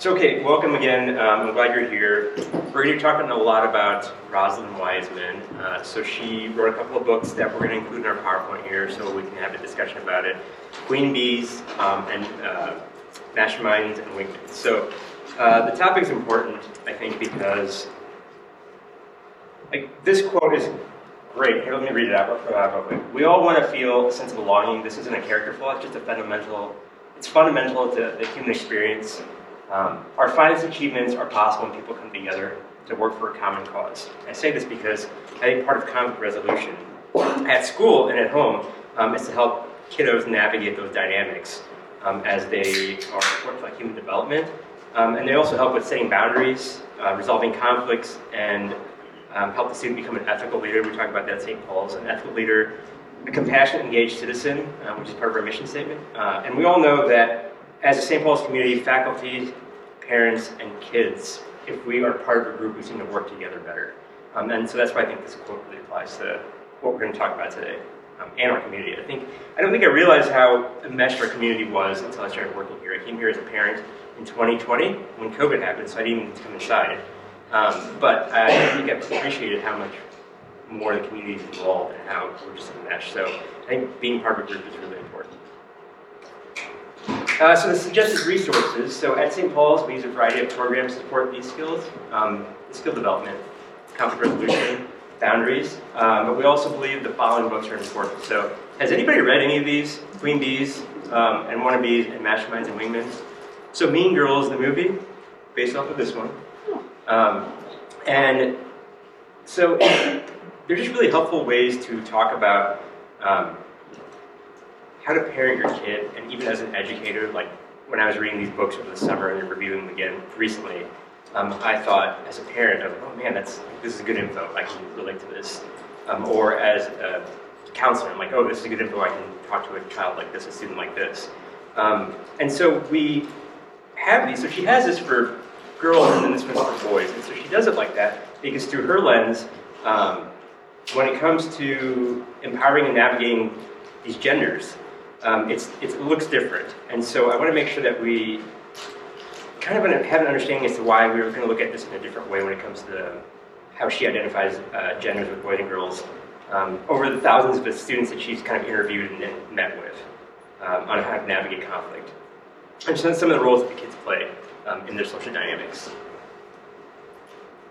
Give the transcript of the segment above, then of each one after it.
So okay, welcome again. I'm glad you're here. We're going to be talking a lot about Rosalind Wiseman. So she wrote a couple of books that we're going to include in our PowerPoint here so we can have a discussion about it. Queen Bees and Masterminds and Wingmen. So the topic is important, I think, because this quote is great. Here, let me read it out real quick. We all want to feel a sense of belonging. This isn't a character flaw, it's just it's fundamental to the human experience. Our finest achievements are possible when people come together to work for a common cause. I say this because I think part of conflict resolution at school and at home is to help kiddos navigate those dynamics as they are important for human development. And they also help with setting boundaries, resolving conflicts, and help the student become an ethical leader. We talk about that at St. Paul's, an ethical leader, a compassionate, engaged citizen, which is part of our mission statement. And we all know that as a St. Paul's community, faculty, parents, and kids, if we are part of a group, we seem to work together better. And so that's why I think this quote really applies to what we're going to talk about today and our community. I don't think I realized how enmeshed our community was until I started working here. I came here as a parent in 2020 when COVID happened, so I didn't even come inside. But I think I've appreciated how much more the community is involved and how we're just enmeshed. So I think being part of a group is really important. So the suggested resources. So at St. Paul's, we use a variety of programs to support these skills, skill development, conflict resolution, boundaries. But we also believe the following books are important. So has anybody read any of these? Queen Bees and Wannabes and Masterminds and Wingmen. So Mean Girls, the movie, based off of this one. And so they're just really helpful ways to talk about how to parent your kid, and even as an educator, like when I was reading these books over the summer and reviewing them again recently, I thought as a parent of, oh man, this is good info, I can relate to this. Or as a counselor, I'm like, oh, this is good info, I can talk to a child like this, a student like this. And so we have these, so she has this for girls and then this one's for boys, and so she does it like that because through her lens, when it comes to empowering and navigating these genders, it looks different. And so I want to make sure that we kind of have an understanding as to why we're going to look at this in a different way when it comes to how she identifies genders with boys and girls over the thousands of students that she's kind of interviewed and met with on how to navigate conflict. And so that's some of the roles that the kids play in their social dynamics.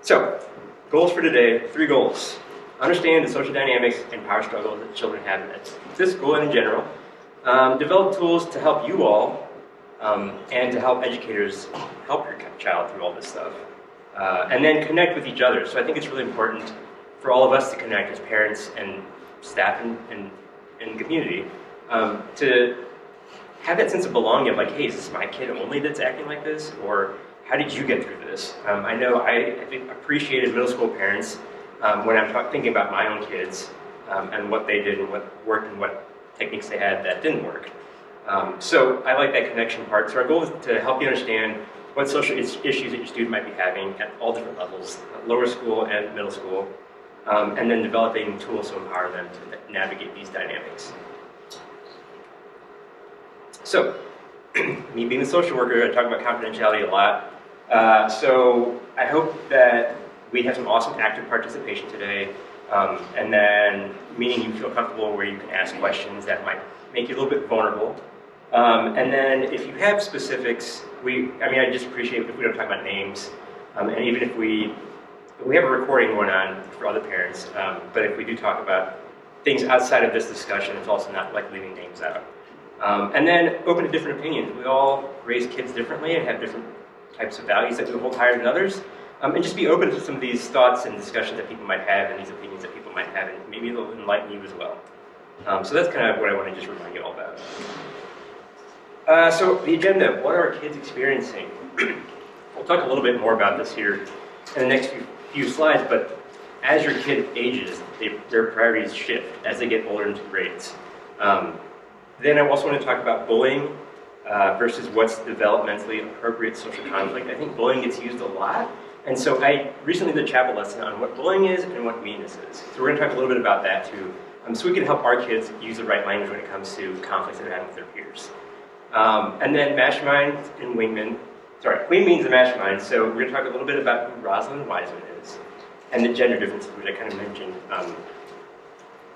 So, goals for today, 3 goals. Understand the social dynamics and power struggles that children have in this school and in general. Develop tools to help you all and to help educators help your child through all this stuff. And then connect with each other. So I think it's really important for all of us to connect as parents and staff and community to have that sense of belonging of like, hey, is this my kid only that's acting like this? Or how did you get through this? I know I appreciated middle school parents when I'm thinking about my own kids and what they did and what worked and what techniques they had that didn't work. So I like that connection part. So our goal is to help you understand what social issues that your student might be having at all different levels, lower school and middle school, and then developing tools to empower them to navigate these dynamics. So, me being a social worker, I talk about confidentiality a lot. So I hope that we have some awesome active participation today, and then meaning you feel comfortable where you can ask questions that might make you a little bit vulnerable. And then if you have specifics, I just appreciate if we don't talk about names, and even if we have a recording going on for other parents, but if we do talk about things outside of this discussion, it's also not like leaving names out. And then open to different opinions. We all raise kids differently and have different types of values that we hold higher than others. And just be open to some of these thoughts and discussions that people might have and these opinions that people might have, and maybe it'll enlighten you as well. So that's kind of what I want to just remind you all about. So the agenda, what are our kids experiencing? We'll talk a little bit more about this here in the next few slides, but as your kid ages, their priorities shift as they get older into grades. Then I also want to talk about bullying versus what's developmentally appropriate social conflict. I think bullying gets used a lot. And so I recently did a chapel lesson on what bullying is and what meanness is. So we're going to talk a little bit about that too, so we can help our kids use the right language when it comes to conflicts that they have with their peers. And then Mastermind and Wingman. Queen means the mastermind. So we're going to talk a little bit about who Rosalind Wiseman is and the gender differences, which I kind of mentioned,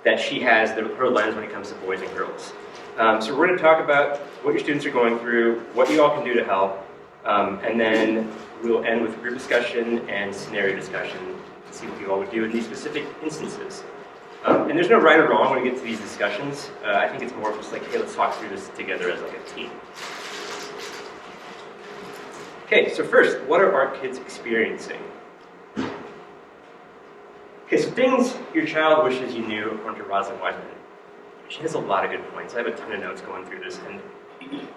that she has her lens when it comes to boys and girls. So we're going to talk about what your students are going through, what you all can do to help, and then we'll end with group discussion and scenario discussion to see what you all would do in these specific instances. And there's no right or wrong when we get to these discussions. I think it's more just like, hey, let's talk through this together as like a team. Okay, so first, what are our kids experiencing? Okay, so things your child wishes you knew, according to Rosalind Wiseman. She has a lot of good points. I have a ton of notes going through this, and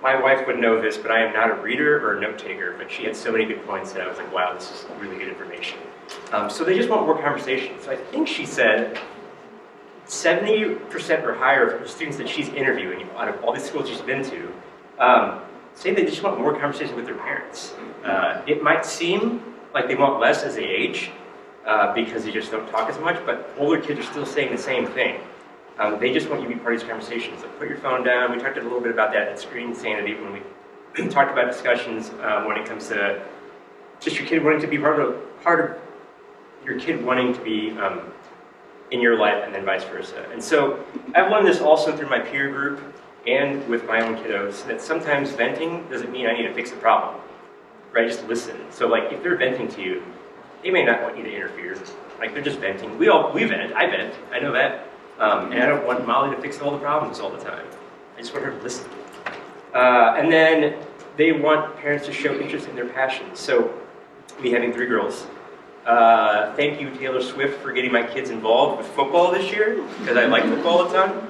my wife would know this, but I am not a reader or a note taker, but she had so many good points that I was like, wow, this is really good information. So they just want more conversation. So I think she said 70% or higher of her students that she's interviewing out of all these schools she's been to say they just want more conversation with their parents. It might seem like they want less as they age because they just don't talk as much, but older kids are still saying the same thing. They just want you to be part of these conversations. Like, put your phone down. We talked a little bit about that at Screen Sanity when we talked about discussions when it comes to just your kid wanting to be part of your kid wanting to be in your life, and then vice versa. And so I've learned this also through my peer group and with my own kiddos, that sometimes venting doesn't mean I need to fix the problem, right? Just listen. So like, if they're venting to you, they may not want you to interfere. Like, they're just venting. We vent. I vent. I know that. And I don't want Molly to fix all the problems all the time. I just want her to listen. And then they want parents to show interest in their passions. So, me having 3 girls. Thank you, Taylor Swift, for getting my kids involved with football this year, because I like football a ton.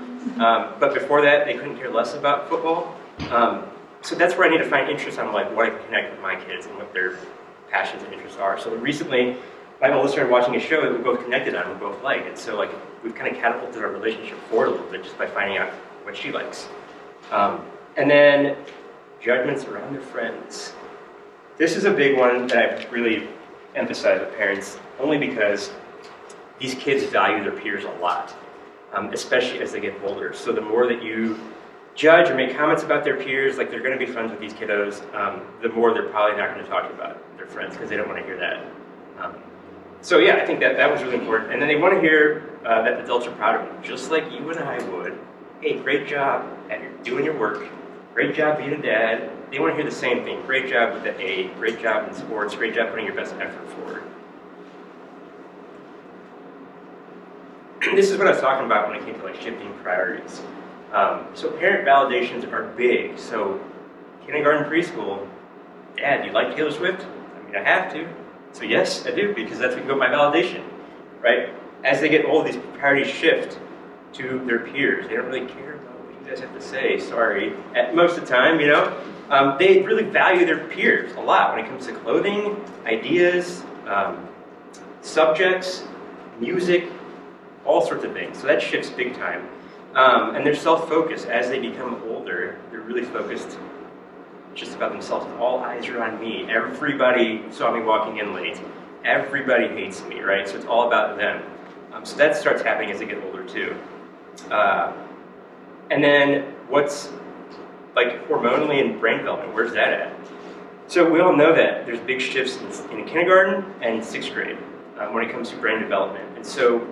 But before that, they couldn't care less about football. So that's where I need to find interest on like what I can connect with my kids and what their passions and interests are. So recently, my oldest started watching a show that we both connected on, we both like. And so like we've kind of catapulted our relationship forward a little bit just by finding out what she likes. And then judgments around their friends. This is a big one that I've really emphasized with parents, only because these kids value their peers a lot, especially as they get older. So the more that you judge or make comments about their peers, like they're going to be friends with these kiddos, the more they're probably not going to talk about their friends because they don't want to hear that. So yeah, I think that was really important. And then they want to hear that adults are proud of them, just like you and I would. Hey, great job at doing your work. Great job being a dad. They want to hear the same thing. Great job with the A. Great job in sports. Great job putting your best effort forward. This is what I was talking about when it came to like shifting priorities. So parent validations are big. So kindergarten, preschool, Dad, you like Taylor Swift? I mean, I have to. So yes, I do, because that's what got my validation, right? As they get old, these priorities shift to their peers. They don't really care about what you guys have to say, sorry. At most of the time, you know, they really value their peers a lot when it comes to clothing, ideas, subjects, music, all sorts of things. So that shifts big time. And they're self-focused. As they become older, they're really focused just about themselves. All eyes are on me. Everybody saw me walking in late. Everybody hates me, right? So it's all about them. So that starts happening as they get older too. And then what's like hormonally and brain development, where's that at? So we all know that there's big shifts in kindergarten and 6th grade when it comes to brain development. And so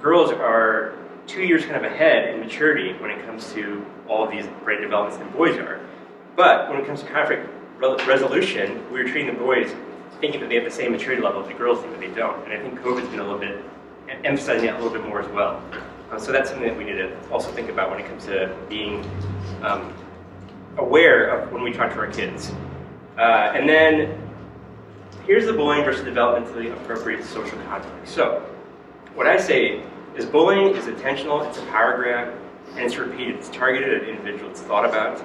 girls are 2 years kind of ahead in maturity when it comes to all of these brain developments than boys are. But when it comes to conflict resolution, we're treating the boys thinking that they have the same maturity level as the girls think that they don't. And I think COVID's been a little bit emphasizing that a little bit more as well. So that's something that we need to also think about when it comes to being aware of when we talk to our kids. And then here's the bullying versus developmentally appropriate social conflict. So what I say is bullying is intentional, it's a power grab, and it's repeated. It's targeted at individuals, it's thought about.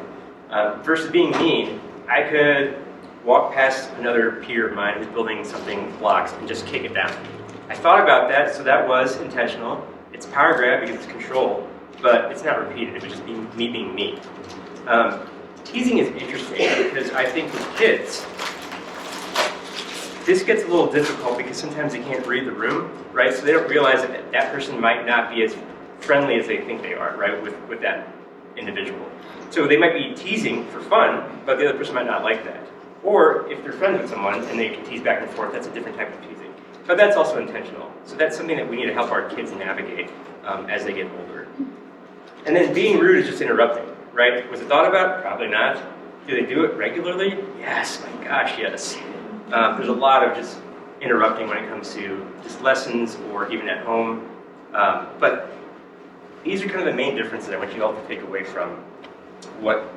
Versus being mean, I could walk past another peer of mine who's building something blocks and just kick it down. I thought about that, so that was intentional. It's power grab because it's control, but it's not repeated. It was just me being me. Teasing is interesting because I think with kids, this gets a little difficult because sometimes they can't read the room, right? So they don't realize that that person might not be as friendly as they think they are, right, with that individual. So they might be teasing for fun, but the other person might not like that. Or if they're friends with someone and they can tease back and forth, that's a different type of teasing. But that's also intentional. So that's something that we need to help our kids navigate as they get older. And then being rude is just interrupting, right? Was it thought about? Probably not. Do they do it regularly? Yes, my gosh, yes. There's a lot of just interrupting when it comes to just lessons or even at home. But these are kind of the main differences I want you all to take away from what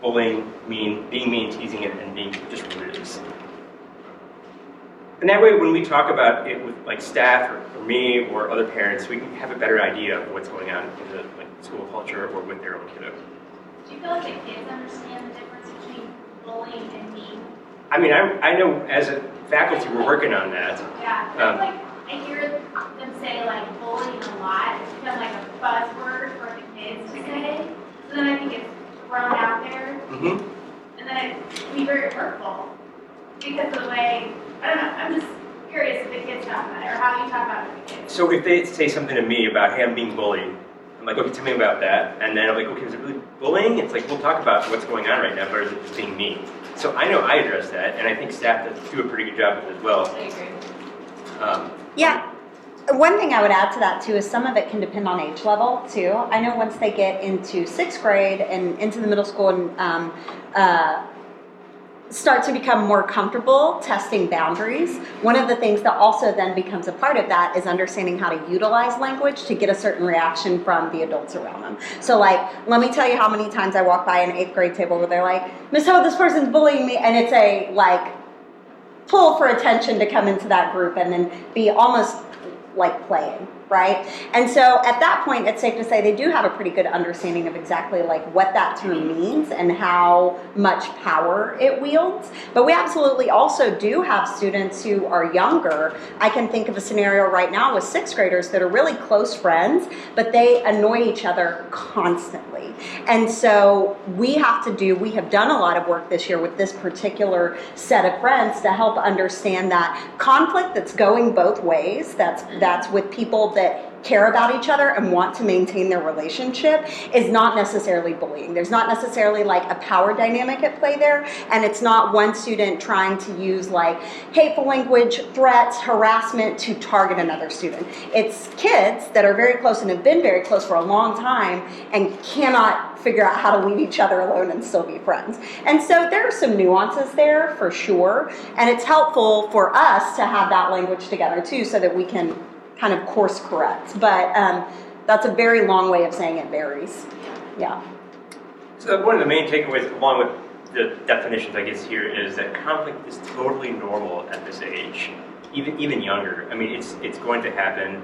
bullying, being mean, teasing, and being just rude is. And that way, when we talk about it with like staff or me or other parents, we can have a better idea of what's going on in the school culture or with their own kiddo. Do you feel like the kids understand the difference between bullying and mean? I mean, I know as a faculty we're working on that. Yeah, I hear them say like bullying a lot. It's become like a buzzword for the kids to say. So then I think it's thrown out there. Mm-hmm. And then it can be very hurtful because of the way, I don't know, I'm just curious if the kids talk about it or how you talk about it with the kids. So if they say something to me about, hey, I'm being bullied, I'm like, okay, tell me about that. And then I'm like, okay, is it really bullying? It's like, we'll talk about what's going on right now, but is it just being mean? So I know I address that, and I think staff do a pretty good job of it as well. I agree. Yeah. One thing I would add to that too is some of it can depend on age level too. I know once they get into 6th grade and into the middle school and start to become more comfortable testing boundaries, one of the things that also then becomes a part of that is understanding how to utilize language to get a certain reaction from the adults around them. So like, let me tell you how many times I walk by an 8th grade table where they're like, Miss Ho, this person's bullying me, and it's a like pull for attention to come into that group and then be almost like playing, right? And so at that point, it's safe to say they do have a pretty good understanding of exactly like what that term means and how much power it wields. But we absolutely also do have students who are younger. I can think of a scenario right now with 6th graders that are really close friends, but they annoy each other constantly. And so we have done a lot of work this year with this particular set of friends to help understand that conflict that's going both ways, that's with people that care about each other and want to maintain their relationship, is not necessarily bullying. There's not necessarily like a power dynamic at play there, and it's not one student trying to use like hateful language, threats, harassment to target another student. It's kids that are very close and have been very close for a long time and cannot figure out how to leave each other alone and still be friends. And so there are some nuances there for sure, and it's helpful for us to have that language together too so that we can kind of course correct. But that's a very long way of saying it varies. Yeah. So one of the main takeaways along with the definitions I guess here is that conflict is totally normal at this age, even younger. I mean, it's going to happen.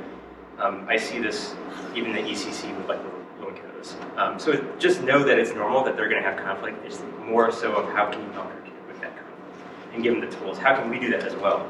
I see this even in the ECC with like little kiddos. So just know that it's normal that they're going to have conflict. It's more so of how can you help your kid with that conflict and give them the tools. How can we do that as well?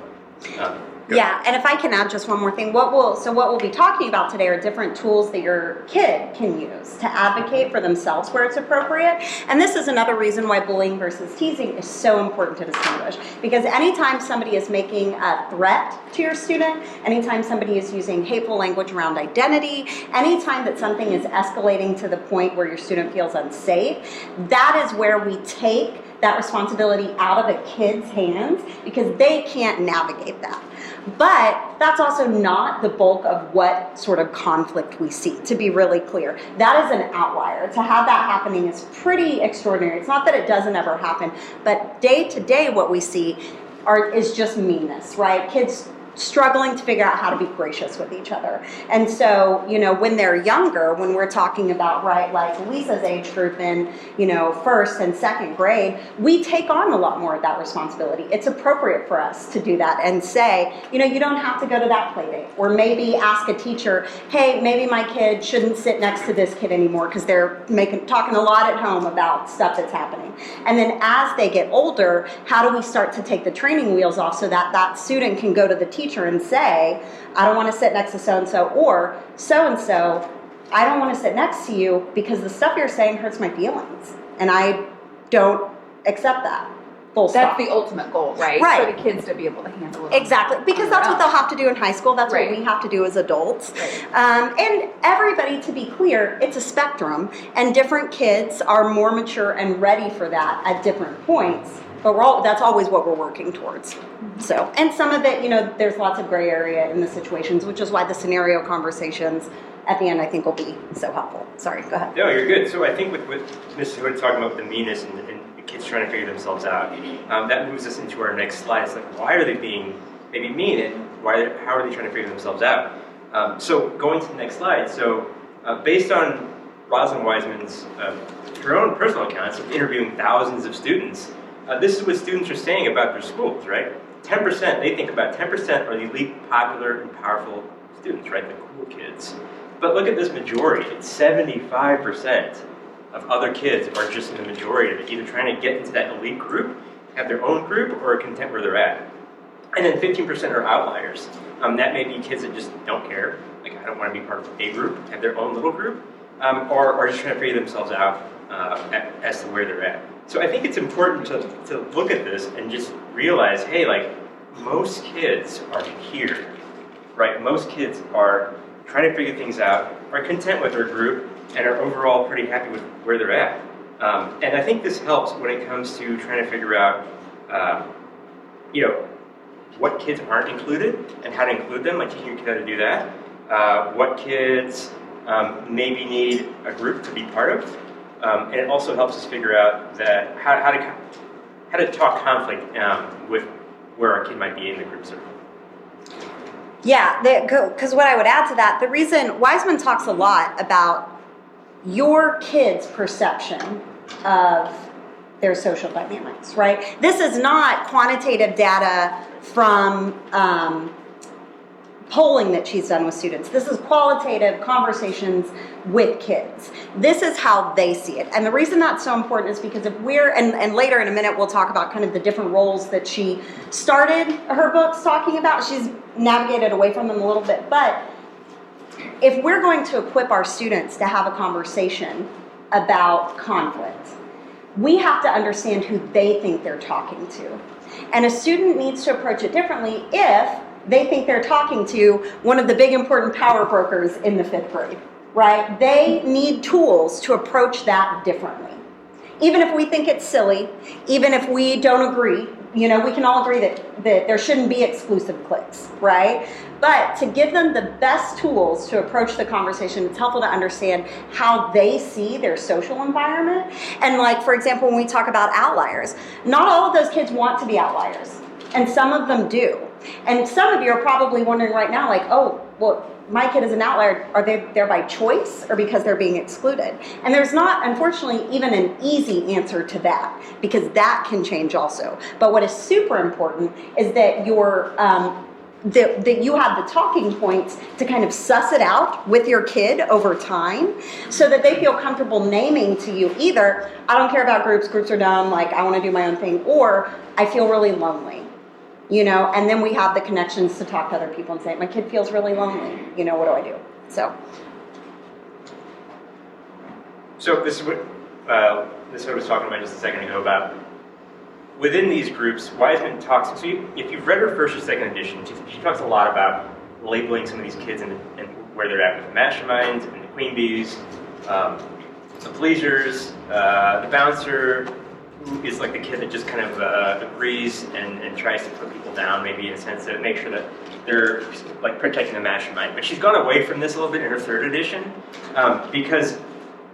Yeah, and if I can add just one more thing, what we'll be talking about today are different tools that your kid can use to advocate for themselves where it's appropriate. And this is another reason why bullying versus teasing is so important to distinguish. Because anytime somebody is making a threat to your student, anytime somebody is using hateful language around identity, anytime that something is escalating to the point where your student feels unsafe, that is where we take that responsibility out of a kid's hands because they can't navigate that. But that's also not the bulk of what sort of conflict we see, to be really clear. That is an outlier. To have that happening is pretty extraordinary. It's not that it doesn't ever happen, but day to day what we see is just meanness, right? Kids struggling to figure out how to be gracious with each other. And so, when they're younger, when we're talking about, right, like Lisa's age group in, 1st and 2nd grade, we take on a lot more of that responsibility. It's appropriate for us to do that and say, you don't have to go to that play date. Or maybe ask a teacher, hey, maybe my kid shouldn't sit next to this kid anymore because they're talking a lot at home about stuff that's happening. And then as they get older, how do we start to take the training wheels off so that that student can go to the teacher and say, I don't want to sit next to so-and-so, or so-and-so, I don't want to sit next to you because the stuff you're saying hurts my feelings, and I don't accept that. Full stop. That's the ultimate goal, right? Right. For the kids to be able to handle it. Exactly, because that's what they'll have to do in high school. That's Right. what we have to do as adults. Right. And everybody, to be clear, it's a spectrum, and different kids are more mature and ready for that at different points. But that's always what we're working towards. So, and some of it, there's lots of gray area in the situations, which is why the scenario conversations at the end, I think, will be so helpful. Sorry, go ahead. No, you're good. So I think with Mrs. Hood talking about the meanness and the kids trying to figure themselves out, that moves us into our next slide. It's like, why are they being maybe mean, and how are they trying to figure themselves out? So going to the next slide. So based on Rosalind Wiseman's her own personal accounts of interviewing thousands of students, this is what students are saying about their schools, right? 10%, they think about 10% are the elite, popular, and powerful students, right? The cool kids. But look at this majority. It's 75% of other kids are just in the majority of it, either trying to get into that elite group, have their own group, or are content where they're at. And then 15% are outliers. That may be kids that just don't care, like I don't want to be part of a group, have their own little group, or are just trying to figure themselves out as to where they're at. So I think it's important to look at this and just realize, hey, like most kids are here, right? Most kids are trying to figure things out, are content with their group, and are overall pretty happy with where they're at. And I think this helps when it comes to trying to figure out, what kids aren't included and how to include them, like teaching your kid how to do that. What kids maybe need a group to be part of. And it also helps us figure out that how to talk conflict with where our kid might be in the group circle. Yeah, because what I would add to that, the reason Wiseman talks a lot about your kid's perception of their social dynamics, right? This is not quantitative data from polling that she's done with students. This is qualitative conversations with kids. This is how they see it. And the reason that's so important is because if and later in a minute we'll talk about kind of the different roles that she started her books talking about. She's navigated away from them a little bit. But if we're going to equip our students to have a conversation about conflict, we have to understand who they think they're talking to. And a student needs to approach it differently if they think they're talking to one of the big important power brokers in the 5th grade, right? They need tools to approach that differently. Even if we think it's silly, even if we don't agree, we can all agree that there shouldn't be exclusive cliques, right? But to give them the best tools to approach the conversation, it's helpful to understand how they see their social environment. And like, for example, when we talk about outliers, not all of those kids want to be outliers, and some of them do. And some of you are probably wondering right now, like, oh, well, my kid is an outlier. Are they there by choice or because they're being excluded? And there's not, unfortunately, even an easy answer to that, because that can change also. But what is super important is that that you have the talking points to kind of suss it out with your kid over time so that they feel comfortable naming to you either, I don't care about groups are dumb, like I want to do my own thing, or I feel really lonely. And then we have the connections to talk to other people and say, my kid feels really lonely. What do I do? So this is what I was talking about just a second ago about within these groups. Wiseman talks, so if you've read her first or second edition, she talks a lot about labeling some of these kids and where they're at with the masterminds and the queen bees, the pleasers, the bouncer, who is like the kid that just kind of agrees and tries to put people down, maybe in a sense to make sure that they're like protecting the mastermind. But she's gone away from this a little bit in her 3rd edition because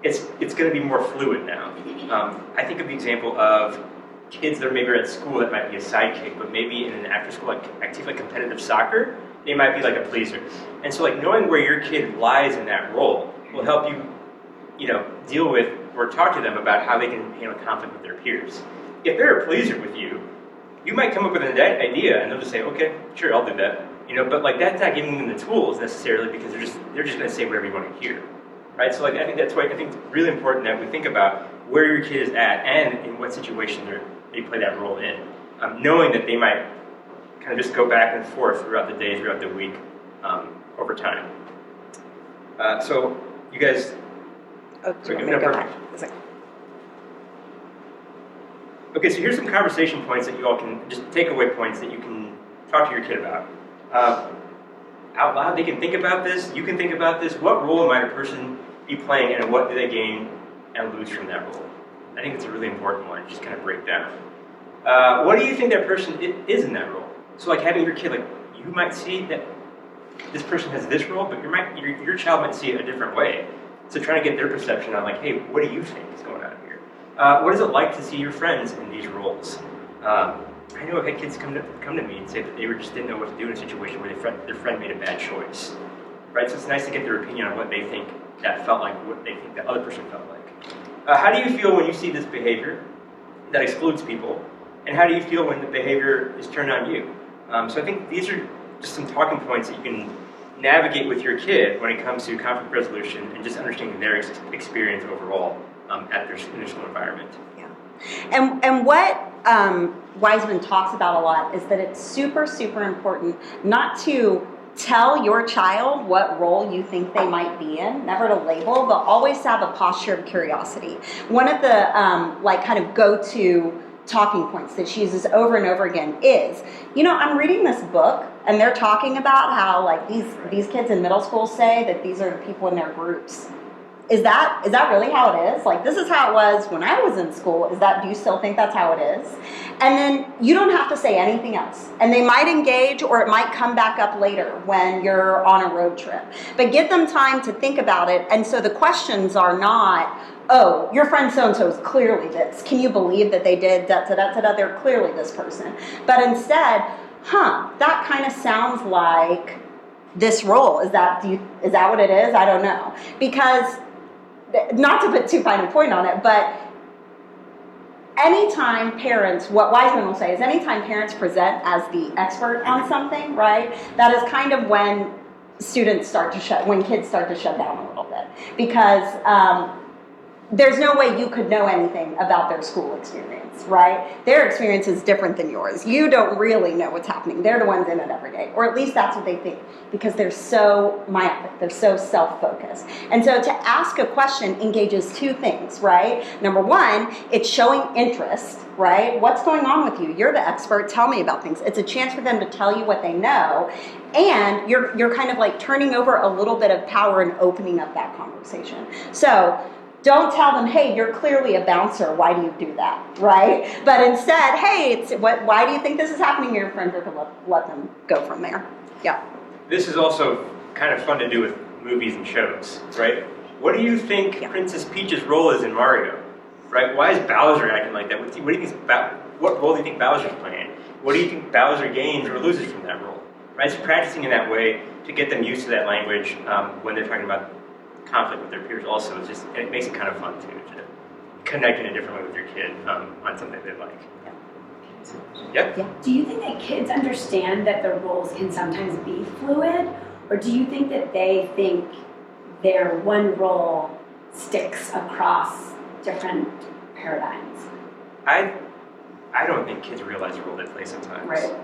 it's going to be more fluid now. I think of the example of kids that are maybe at school that might be a sidekick, but maybe in an after-school activity like competitive soccer, they might be like a pleaser. And so like knowing where your kid lies in that role will help you, deal with or talk to them about how they can handle conflict with their peers. If they're a pleaser with you, you might come up with an idea and they'll just say, okay, sure, I'll do that. But like that's not giving them the tools necessarily because they're just going to say whatever you want to hear, right? So like I think that's why I think it's really important that we think about where your kid is at and in what situation they play that role in, knowing that they might kind of just go back and forth throughout the day, throughout the week, over time. So you guys. Oh, do you want me to go back? Okay, so here's some conversation points that you all can, just takeaway points that you can talk to your kid about. Out loud, they can think about this, you can think about this. What role might a person be playing and what do they gain and lose from that role? I think it's a really important one, just kind of break down. What do you think that person is in that role? So like having your kid, like you might see that this person has this role, but your child might see it a different way. So trying to get their perception on like, hey, what do you think is going on here? What is it like to see your friends in these roles? I know I've had kids come to me and say that they just didn't know what to do in a situation where their friend made a bad choice. Right? So it's nice to get their opinion on what they think that felt like, what they think that other person felt like. How do you feel when you see this behavior that excludes people? And how do you feel when the behavior is turned on you? So I think these are just some talking points that you can navigate with your kid when it comes to conflict resolution and just understanding their experience overall at their initial environment. Yeah. And what Wiseman talks about a lot is that it's super, super important not to tell your child what role you think they might be in, never to label, but always to have a posture of curiosity. One of the kind of go-to talking points that she uses over and over again is, I'm reading this book and they're talking about how like these kids in middle school say that these are the people in their groups. Is that really how it is? Like, this is how it was when I was in school. Do you still think that's how it is? And then you don't have to say anything else. And they might engage, or it might come back up later when you're on a road trip. But give them time to think about it. And so the questions are not, oh, your friend so-and-so is clearly this. Can you believe that they did da-da-da-da-da? They're clearly this person. But instead, that kind of sounds like this role. Is that what it is? I don't know. Because, not to put too fine a point on it, but anytime parents, what Wiseman will say is anytime parents present as the expert on something, right, that is kind of when kids start to shut down a little bit. Because there's no way you could know anything about their school experience, right? Their experience is different than yours. You don't really know what's happening. They're the ones in it every day, or at least that's what they think, because they're so myopic, they're so self-focused. And so to ask a question engages two things, right? Number one, it's showing interest, right? What's going on with you? You're the expert, tell me about things. It's a chance for them to tell you what they know, and you're kind of like turning over a little bit of power and opening up that conversation. So don't tell them, hey, you're clearly a bouncer. Why do you do that, right? But instead, hey, why do you think this is happening to your friend group, and let them go from there. Yeah. This is also kind of fun to do with movies and shows, right? What do you think Princess Peach's role is in Mario, right? Why is Bowser acting like that? What role do you think Bowser's playing? What do you think Bowser gains or loses from that role, right? So practicing in that way to get them used to that language when they're talking about conflict with their peers also is and it makes it kind of fun too, to connect in a different way with your kid on something they like. Yeah. Do you think that kids understand that their roles can sometimes be fluid, or do you think that they think their one role sticks across different paradigms? I don't think kids realize the role they play sometimes. Right.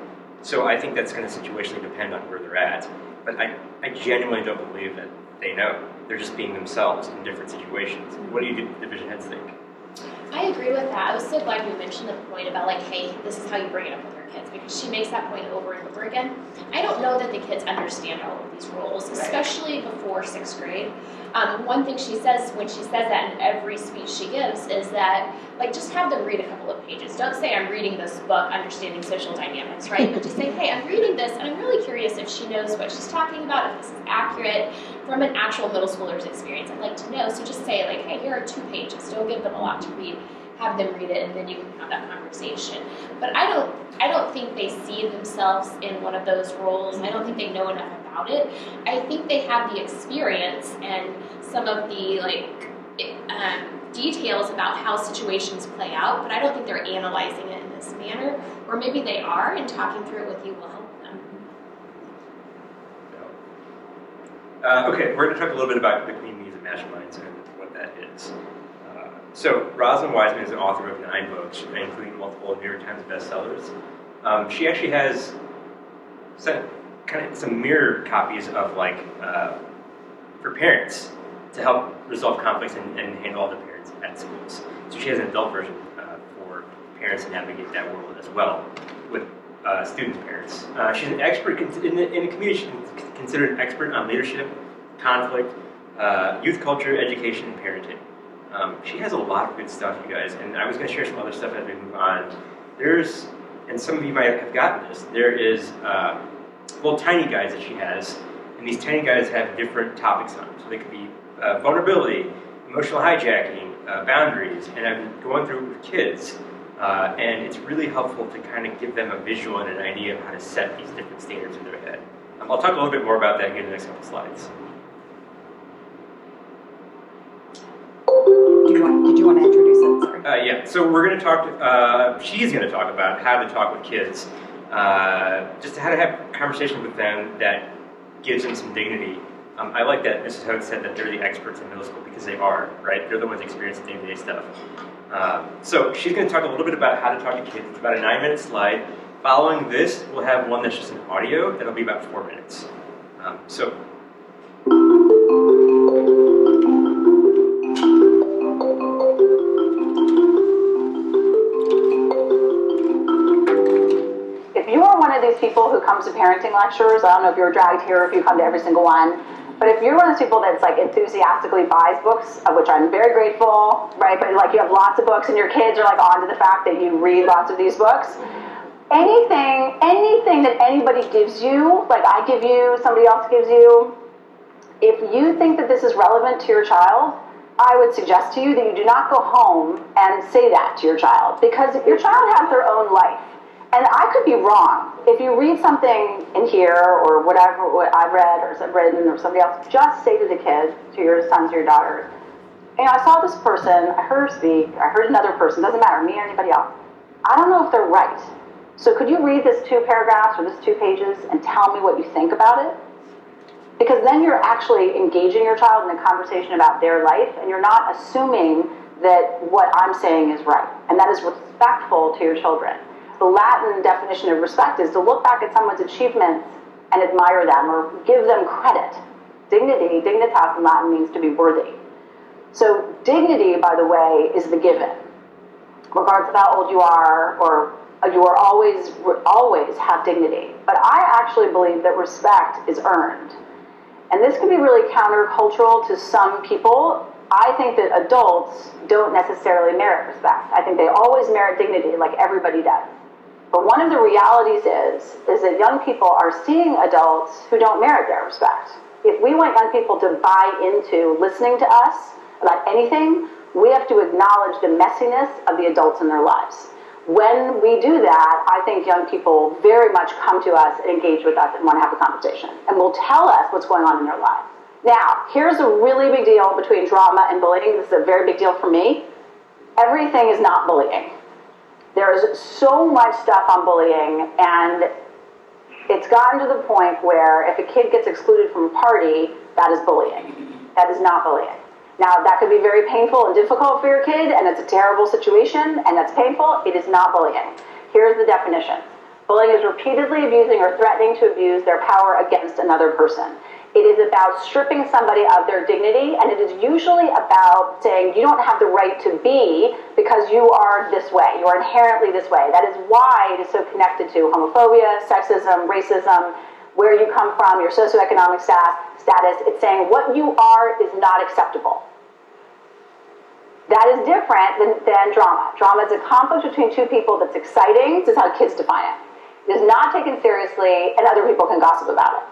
So I think that's going to situationally depend on where they're at. But I genuinely don't believe that they know. They're just being themselves in different situations. What do you division heads think? I agree with that. I was so glad you mentioned the point about like, hey, this is how you bring it up with your kids, because she makes that point over and over again. I don't know that the kids understand all of these roles, especially before 6th grade. One thing she says when she says that in every speech she gives is that, like, just have them read a couple of pages. Don't say, I'm reading this book, Understanding Social Dynamics, right? But just say, hey, I'm reading this, and I'm really curious if she knows what she's talking about, if this is accurate from an actual middle schooler's experience. I'd like to know. So just say, like, hey, here are 2 pages. Don't give them a lot to read. Have them read it, and then you can have that conversation. But I don't think they see themselves in one of those roles. I don't think they know enough about it. I think they have the experience and some of the details about how situations play out, but I don't think they're analyzing it in this manner. Or maybe they are, and talking through it with you will help them. Okay, we're going to talk a little bit about the Queen Bees and Masterminds and what that is. So Rosalind Wiseman is an author of 9 books, including multiple New York Times bestsellers. She actually has some mirror copies of for parents to help resolve conflicts and handle all the parents at schools. So she has an adult version for parents to navigate that world as well with students' parents. She's an expert in the community. She's considered an expert on leadership, conflict, youth culture, education, and parenting. She has a lot of good stuff, you guys, and I was going to share some other stuff as we move on. and some of you might have gotten this, there is little tiny guides that she has, and these tiny guides have different topics on them. So they could be vulnerability, emotional hijacking, boundaries, and I've been going through it with kids, and it's really helpful to kind of give them a visual and an idea of how to set these different standards in their head. I'll talk a little bit more about that here in the next couple slides. Did you want to introduce it? Sorry. Yeah, so we're going to talk, she's going to talk about how to talk with kids, just how to have a conversation with them that gives them some dignity. I like that Mrs. Hogue said that they're the experts in middle school because they are, right? They're the ones experiencing day-to-day stuff. So she's going to talk a little bit about how to talk to kids. It's about a 9-minute slide. Following this, we'll have one that's just an audio. That'll be about 4 minutes. If you are one of these people who comes to parenting lectures, I don't know if you're dragged here or if you come to every single one, but if you're one of those people that's like enthusiastically buys books, of which I'm very grateful, right? But like you have lots of books and your kids are like on to the fact that you read lots of these books. Anything that anybody gives you, like I give you, somebody else gives you, if you think that this is relevant to your child, I would suggest to you that you do not go home and say that to your child, because your child has their own life. And I could be wrong. If you read something in here or whatever, what I've read or written or somebody else, just say to the kids, to your sons or your daughters, you know, I saw this person, I heard her speak, I heard another person, doesn't matter, me or anybody else. I don't know if they're right. So could you read this 2 paragraphs or this 2 pages and tell me what you think about it? Because then you're actually engaging your child in a conversation about their life, and you're not assuming that what I'm saying is right. And that is respectful to your children. The Latin definition of respect is to look back at someone's achievements and admire them or give them credit. Dignity, dignitas in Latin means to be worthy. So dignity, by the way, is the given. Regardless of how old you are, or you are always have dignity. But I actually believe that respect is earned. And this can be really countercultural to some people. I think that adults don't necessarily merit respect. I think they always merit dignity like everybody does. But one of the realities is that young people are seeing adults who don't merit their respect. If we want young people to buy into listening to us about anything, we have to acknowledge the messiness of the adults in their lives. When we do that, I think young people very much come to us and engage with us and want to have a conversation and will tell us what's going on in their lives. Now, here's a really big deal between drama and bullying. This is a very big deal for me. Everything is not bullying. There is so much stuff on bullying, and it's gotten to the point where if a kid gets excluded from a party, that is bullying. That is not bullying. Now, that could be very painful and difficult for your kid, and it's a terrible situation, and that's painful. It is not bullying. Here's the definition. Bullying is repeatedly abusing or threatening to abuse their power against another person. It is about stripping somebody of their dignity, and it is usually about saying you don't have the right to be because you are this way. You are inherently this way. That is why it is so connected to homophobia, sexism, racism, where you come from, your socioeconomic status. It's saying what you are is not acceptable. That is different than drama. Drama is a conflict between 2 people that's exciting. This is how kids define it. It is not taken seriously, and other people can gossip about it.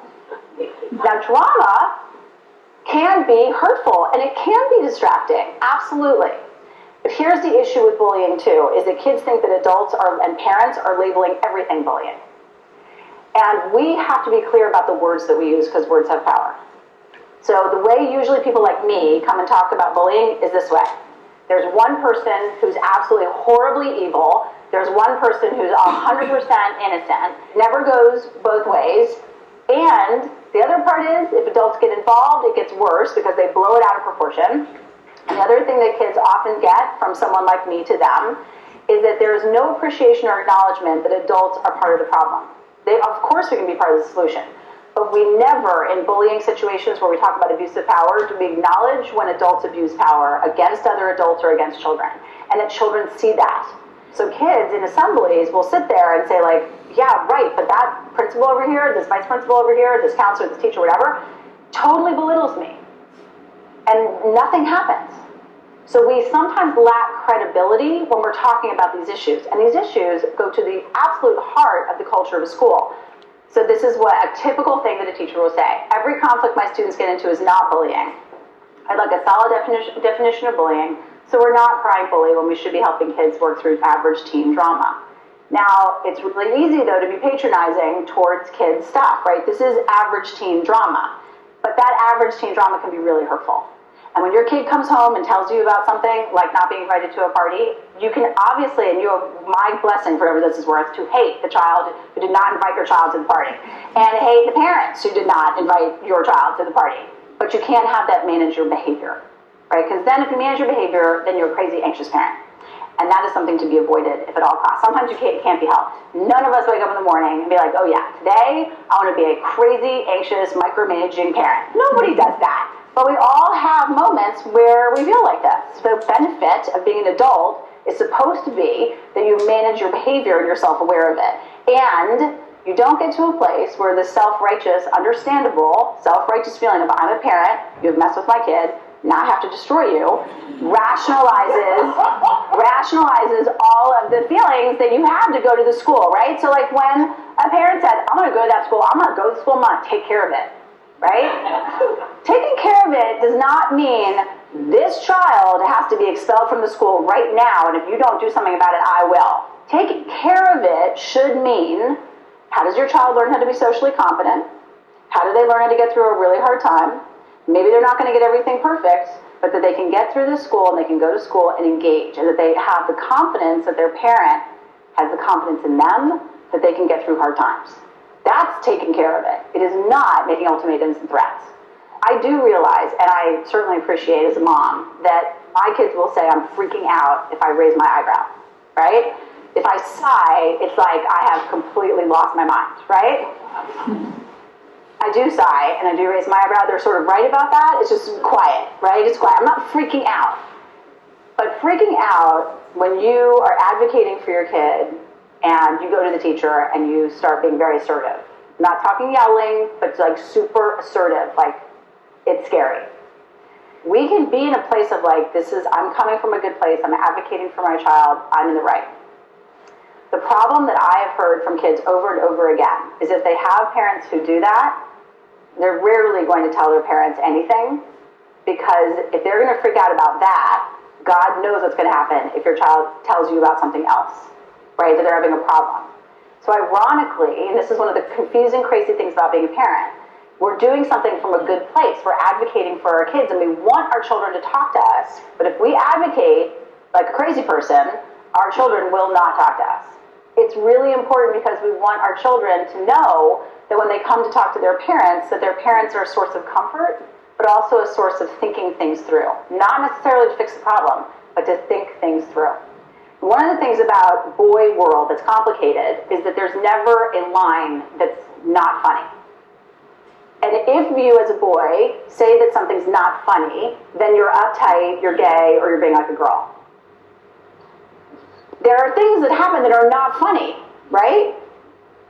Now, drama can be hurtful, and it can be distracting, absolutely. But here's the issue with bullying, too, is that kids think that adults and parents are labeling everything bullying. And we have to be clear about the words that we use, because words have power. So the way usually people like me come and talk about bullying is this way. There's one person who's absolutely horribly evil. There's one person who's 100% innocent, never goes both ways. And the other part is, if adults get involved, it gets worse because they blow it out of proportion. And the other thing that kids often get from someone like me to them is that there is no appreciation or acknowledgement that adults are part of the problem. Of course we can be part of the solution, but we never, in bullying situations where we talk about abuse of power, do we acknowledge when adults abuse power against other adults or against children, and that children see that. So kids in assemblies will sit there and say like, yeah, right, but that principal over here, this vice principal over here, this counselor, this teacher, whatever, totally belittles me. And nothing happens. So we sometimes lack credibility when we're talking about these issues. And these issues go to the absolute heart of the culture of a school. So this is what a typical thing that a teacher will say. Every conflict my students get into is not bullying. I'd like a solid definition of bullying, so we're not crying bully when we should be helping kids work through average teen drama. Now, it's really easy, though, to be patronizing towards kids' stuff, right? This is average teen drama. But that average teen drama can be really hurtful. And when your kid comes home and tells you about something, like not being invited to a party, you can obviously, and you have my blessing for whatever this is worth, to hate the child who did not invite your child to the party. And hate the parents who did not invite your child to the party. But you can't have that manage your behavior, right? Because then if you manage your behavior, then you're a crazy, anxious parent. And that is something to be avoided if at all costs. Sometimes you can't be helped. None of us wake up in the morning and be like, oh yeah, today I want to be a crazy, anxious, micromanaging parent. Nobody does that. But we all have moments where we feel like this. The benefit of being an adult is supposed to be that you manage your behavior and you're self-aware of it. And you don't get to a place where the self-righteous, understandable, self-righteous feeling of I'm a parent, you've messed with my kid, now I have to destroy you, rationalizes all of the feelings that you have to go to the school, right? So like when a parent says, I'm going to go to that school, I'm going to go to the school, I'm going to take care of it, right? Taking care of it does not mean this child has to be expelled from the school right now, and if you don't do something about it, I will. Taking care of it should mean, how does your child learn how to be socially competent? How do they learn how to get through a really hard time? Maybe they're not going to get everything perfect, but that they can get through the school and they can go to school and engage, and that they have the confidence that their parent has the confidence in them that they can get through hard times. That's taking care of it. It is not making ultimatums and threats. I do realize, and I certainly appreciate as a mom, that my kids will say I'm freaking out if I raise my eyebrow, right? If I sigh, it's like I have completely lost my mind, right? I do sigh, and I do raise my eyebrow. They're sort of right about that. It's just quiet, right? It's quiet. I'm not freaking out. But freaking out when you are advocating for your kid, and you go to the teacher, and you start being very assertive. Not talking yelling, but like super assertive, like it's scary. We can be in a place of like, I'm coming from a good place, I'm advocating for my child, I'm in the right. The problem that I have heard from kids over and over again is if they have parents who do that, they're rarely going to tell their parents anything, because if they're going to freak out about that, God knows what's going to happen if your child tells you about something else, right, that they're having a problem. So ironically, and this is one of the confusing, crazy things about being a parent, we're doing something from a good place. We're advocating for our kids, and we want our children to talk to us, but if we advocate like a crazy person, our children will not talk to us. It's really important because we want our children to know that when they come to talk to their parents, that their parents are a source of comfort, but also a source of thinking things through. Not necessarily to fix the problem, but to think things through. One of the things about boy world that's complicated is that there's never a line that's not funny. And if you as a boy say that something's not funny, then you're uptight, you're gay, or you're being like a girl. There are things that happen that are not funny, right?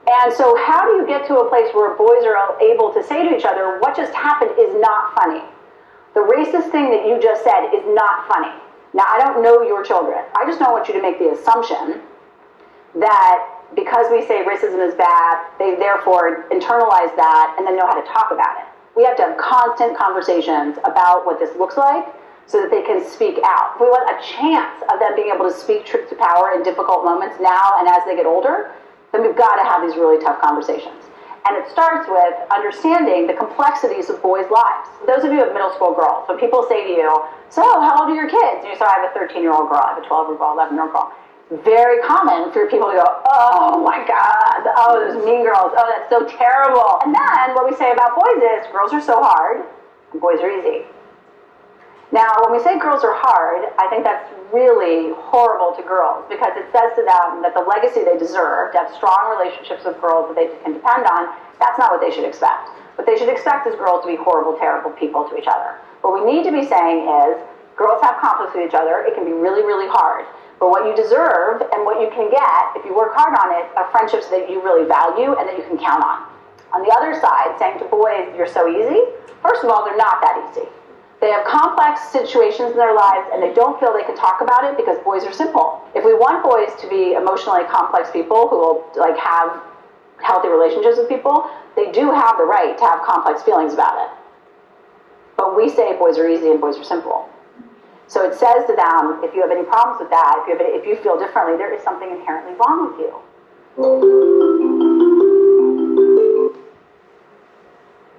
And so how do you get to a place where boys are able to say to each other, what just happened is not funny? The racist thing that you just said is not funny. Now, I don't know your children. I just don't want you to make the assumption that because we say racism is bad, they therefore internalize that and then know how to talk about it. We have to have constant conversations about what this looks like so that they can speak out. If we want a chance of them being able to speak truth to power in difficult moments now and as they get older, then we've got to have these really tough conversations. And it starts with understanding the complexities of boys' lives. Those of you who have middle school girls, when people say to you, so how old are your kids? And you say, I have a 13-year-old girl, I have a 12-year-old girl, 11-year-old girl. Very common for people to go, oh my God, oh, those mean girls, oh, that's so terrible. And then what we say about boys is, girls are so hard, and boys are easy. Now, when we say girls are hard, I think that's really horrible to girls, because it says to them that the legacy they deserve, to have strong relationships with girls that they can depend on, that's not what they should expect. What they should expect is girls to be horrible, terrible people to each other. What we need to be saying is, girls have conflicts with each other, it can be really, really hard. But what you deserve and what you can get, if you work hard on it, are friendships that you really value and that you can count on. On the other side, saying to boys, you're so easy, first of all, they're not that easy. They have complex situations in their lives and they don't feel they can talk about it because boys are simple. If we want boys to be emotionally complex people who will like have healthy relationships with people, they do have the right to have complex feelings about it. But we say boys are easy and boys are simple. So it says to them, if you have any problems with that, if you feel differently, there is something inherently wrong with you.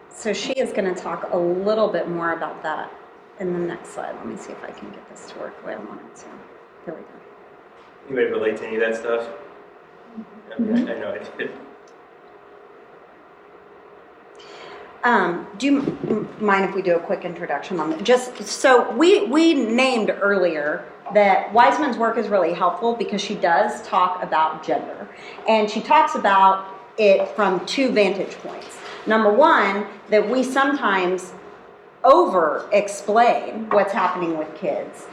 So she is going to talk a little bit more about that in the next slide. Let me see if I can get this to work the way I want it to. There we go. Anybody relate to any of that stuff? Okay, I know I did. Do you mind if we do a quick introduction on that? Just so we named earlier that Wiseman's work is really helpful because she does talk about gender, and she talks about it from two vantage points. Number one, that we sometimes over-explain what's happening with kids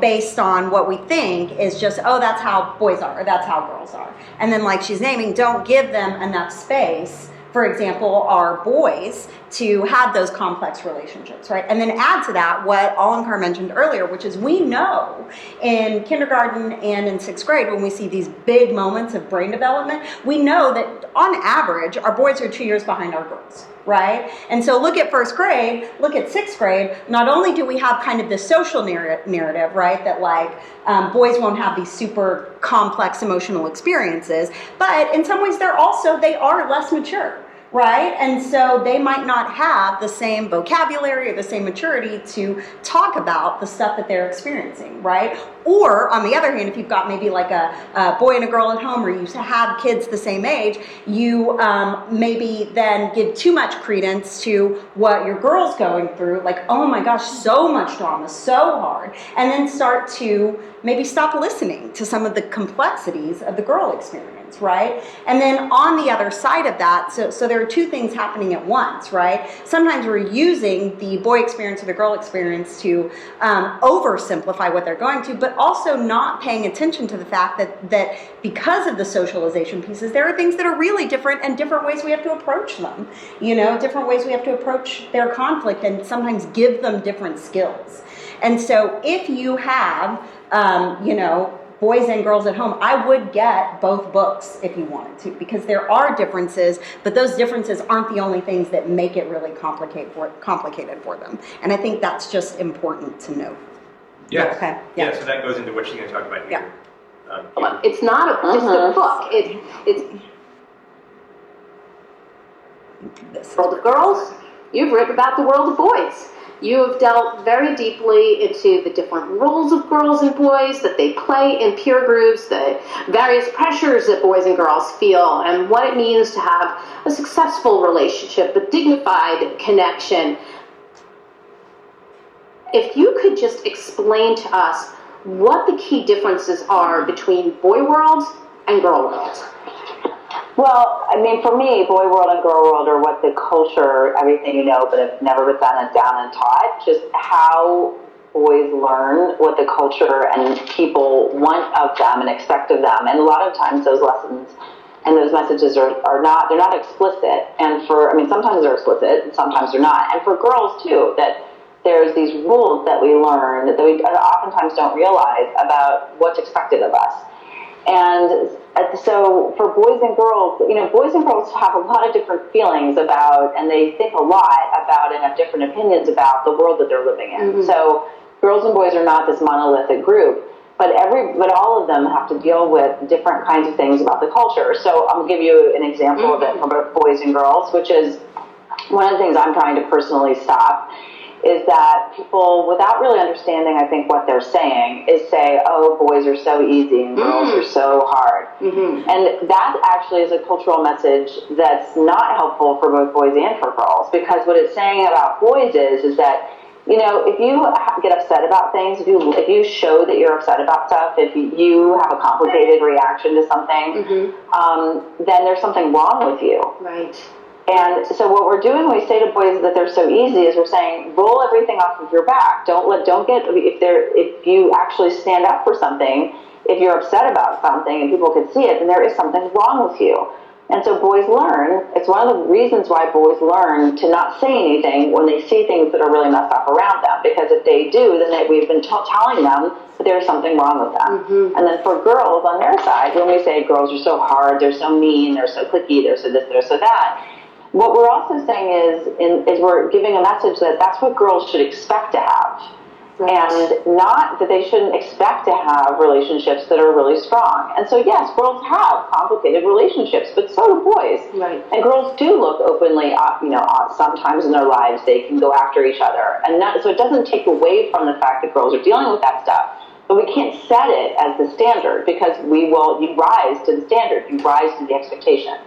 based on what we think is just, oh, that's how boys are, or that's how girls are. And then, like she's naming, don't give them enough space, for example, our boys, to have those complex relationships, right? And then add to that what Alankar mentioned earlier, which is we know in kindergarten and in 6th grade, when we see these big moments of brain development, we know that on average, our boys are 2 years behind our girls, right? And so look at 1st grade, look at 6th grade, not only do we have kind of this social narrative, right, that like boys won't have these super complex emotional experiences, but in some ways they are less mature, right? And so they might not have the same vocabulary or the same maturity to talk about the stuff that they're experiencing, right? Or on the other hand, if you've got maybe like a boy and a girl at home, or you have kids the same age, you maybe then give too much credence to what your girl's going through, like, oh my gosh, so much drama, so hard, and then start to maybe stop listening to some of the complexities of the girl experience, right? And then on the other side of that, so there are two things happening at once, right? Sometimes we're using the boy experience or the girl experience to oversimplify what they're going to, but also not paying attention to the fact that because of the socialization pieces, there are things that are really different and different ways we have to approach them, different ways we have to approach their conflict and sometimes give them different skills. And so if you have, boys and girls at home, I would get both books if you wanted to, because there are differences, but those differences aren't the only things that make it really complicated for them. And I think that's just important to note. Yeah. Okay. Yeah. So that goes into what she's going to talk about here. Yeah. It's not just a book. It's world of girls. You've written about the world of boys. You have dealt very deeply into the different roles of girls and boys that they play in peer groups, the various pressures that boys and girls feel, and what it means to have a successful relationship, a dignified connection. If you could just explain to us what the key differences are between boy world and girl world. Well, I mean, for me, boy world and girl world are what the culture, everything you know, but have never been done and taught. Just how boys learn what the culture and people want of them and expect of them. And a lot of times those lessons and those messages are not, they're not explicit. And sometimes they're explicit and sometimes they're not. And for girls too, that there's these rules that we learn that we oftentimes don't realize about what's expected of us. And so for boys and girls have a lot of different feelings about, and they think a lot about and have different opinions about the world that they're living in. Mm-hmm. So girls and boys are not this monolithic group, but all of them have to deal with different kinds of things about the culture. So I'll give you an example of it for both boys and girls, which is one of the things I'm trying to personally stop. Is that people, without really understanding, I think, what they're saying, is say, oh, boys are so easy and girls are so hard. Mm-hmm. And that actually is a cultural message that's not helpful for both boys and for girls, because what it's saying about boys is that, if you get upset about things, if you show that you're upset about stuff, if you have a complicated reaction to something, then there's something wrong with you. Right. And so what we're doing when we say to boys that they're so easy is we're saying, roll everything off of your back. If you actually stand up for something, if you're upset about something and people can see it, then there is something wrong with you. And so boys learn, it's one of the reasons why boys learn to not say anything when they see things that are really messed up around them. Because if they do, then we've been telling them that there's something wrong with them. And then for girls on their side, when we say girls are so hard, they're so mean, they're so cliquey, they're so this, they're so that, what we're also saying is we're giving a message that that's what girls should expect to have. And not that they shouldn't expect to have relationships that are really strong. And so, yes, girls have complicated relationships, but so do boys. Right. And girls do look openly, sometimes in their lives they can go after each other. And so it doesn't take away from the fact that girls are dealing with that stuff. But we can't set it as the standard because you rise to the standard, you rise to the expectation.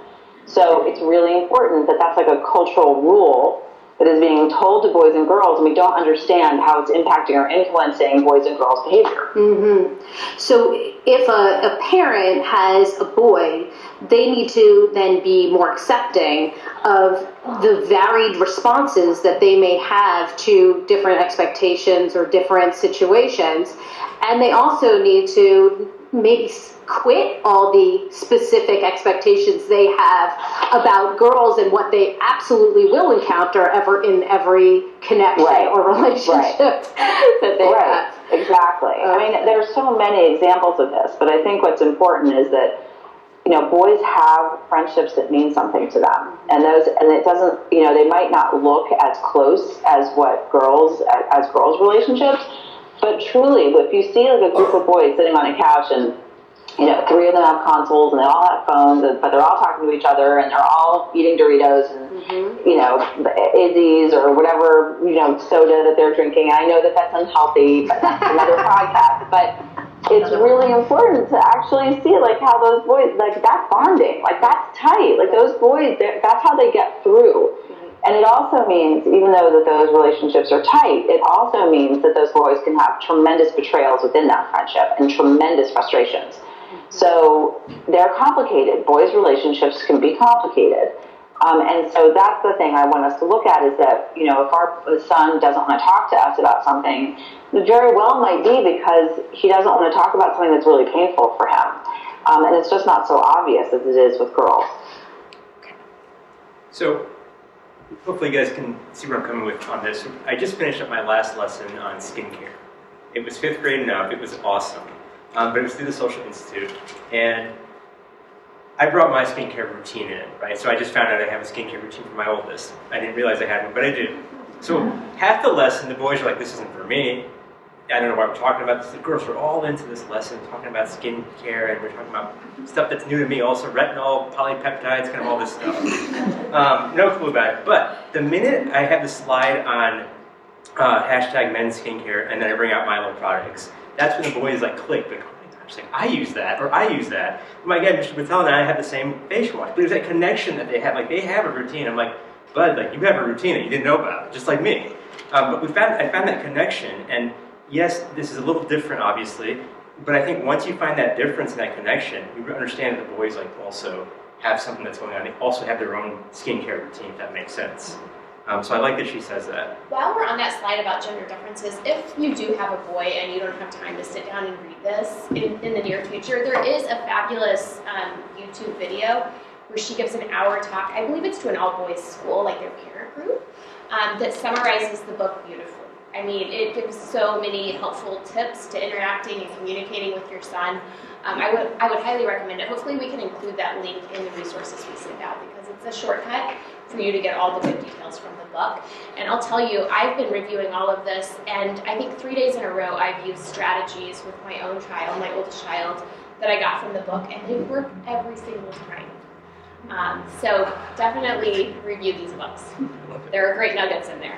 So it's really important that that's like a cultural rule that is being told to boys and girls, and we don't understand how it's impacting or influencing boys and girls' behavior. So if a parent has a boy, they need to then be more accepting of the varied responses that they may have to different expectations or different situations. And they also need to maybe quit all the specific expectations they have about girls and what they absolutely will encounter in every connection or relationship that they have. Exactly. I mean, there's so many examples of this, but I think what's important is that, boys have friendships that mean something to them. And it doesn't, they might not look as close as girls' relationships, but truly, if you see like a group of boys sitting on a couch and three of them have consoles and they all have phones, but they're all talking to each other and they're all eating Doritos and, Izzy's or whatever, soda that they're drinking. I know that that's unhealthy, but that's another podcast. But it's really important to actually see like how those boys, like that's bonding, like that's tight. Like those boys, that's how they get through. And it also means, even though that those relationships are tight, it also means that those boys can have tremendous betrayals within that friendship and tremendous frustrations. So they're complicated. Boys' relationships can be complicated. And so that's the thing I want us to look at is that, if our son doesn't want to talk to us about something, it very well might be because he doesn't want to talk about something that's really painful for him. And it's just not so obvious as it is with girls. So hopefully you guys can see where I'm coming with on this. I just finished up my last lesson on skincare. It was 5th grade and up. It was awesome. But it was through the Social Institute. And I brought my skincare routine in, right? So I just found out I have a skincare routine for my oldest. I didn't realize I had one, but I did. So half the lesson, the boys are like, this isn't for me. I don't know what we're talking about. The girls are all into this lesson, talking about skincare, and we're talking about stuff that's new to me also, retinol, polypeptides, kind of all this stuff. No clue about it. But the minute I have the slide on hashtag men's skincare, and then I bring out Milo products, that's when the boys like click. Like, oh my gosh, like, I use that, or I use that. Oh my God, Mr. Patel and I have the same facial wash. But there's that connection that they have. Like, they have a routine. I'm like, bud, like, you have a routine that you didn't know about, just like me. But I found that connection, and yes, this is a little different, obviously, but I think once you find that difference in that connection, you understand that the boys like also have something that's going on. They also have their own skincare routine, if that makes sense. So I like that she says that. While we're on that slide about gender differences, if you do have a boy and you don't have time to sit down and read this in the near future, there is a fabulous YouTube video where she gives an hour talk. I believe it's to an all-boys school, like their parent group, that summarizes the book beautifully. I mean, it gives so many helpful tips to interacting and communicating with your son. I would highly recommend it. Hopefully we can include that link in the resources we send out because it's a shortcut for you to get all the good details from the book. And I'll tell you, I've been reviewing all of this, and I think 3 days in a row I've used strategies with my own child, my oldest child, that I got from the book, and they work every single time. So definitely review these books. There are great nuggets in there.